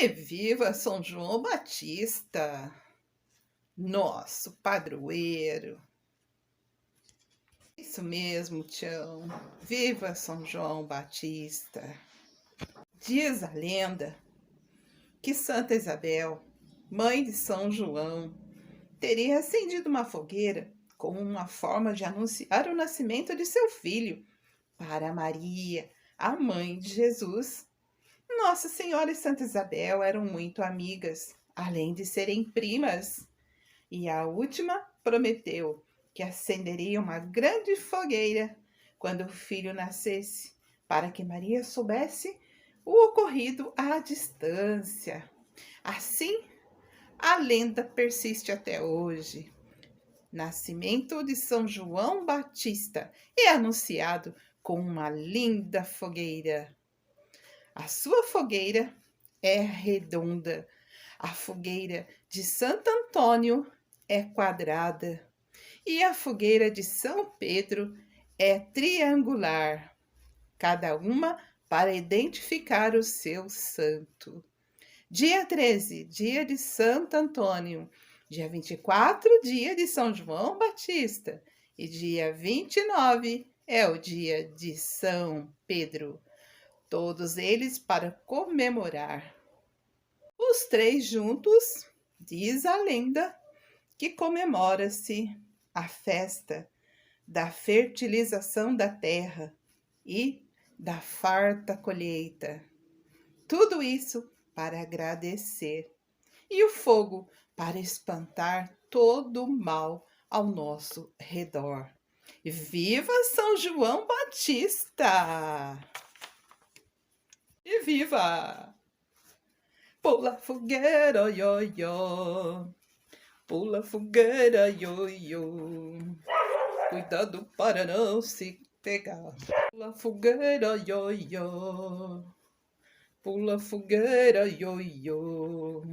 E viva São João Batista, nosso padroeiro. Isso mesmo, Tião. Viva São João Batista. Diz a lenda que Santa Isabel, mãe de São João, teria acendido uma fogueira como uma forma de anunciar o nascimento de seu filho para Maria, a mãe de Jesus. Nossa Senhora e Santa Isabel eram muito amigas, além de serem primas. E a última prometeu que acenderia uma grande fogueira quando o filho nascesse, para que Maria soubesse o ocorrido à distância. Assim, a lenda persiste até hoje. Nascimento de São João Batista é anunciado com uma linda fogueira. A sua fogueira é redonda. A fogueira de Santo Antônio é quadrada. E a fogueira de São Pedro é triangular. Cada uma para identificar o seu santo. Dia 13, dia de Santo Antônio. Dia 24, dia de São João Batista. E dia 29 é o dia de São Pedro. Todos eles para comemorar. Os três juntos, diz a lenda, que comemora-se a festa da fertilização da terra e da farta colheita. Tudo isso para agradecer. E o fogo para espantar todo o mal ao nosso redor. Viva São João Batista! E viva! Pula fogueira, ioiô. Pula fogueira, ioiô. Cuidado para não se pegar. Pula fogueira, ioiô. Pula fogueira, ioiô.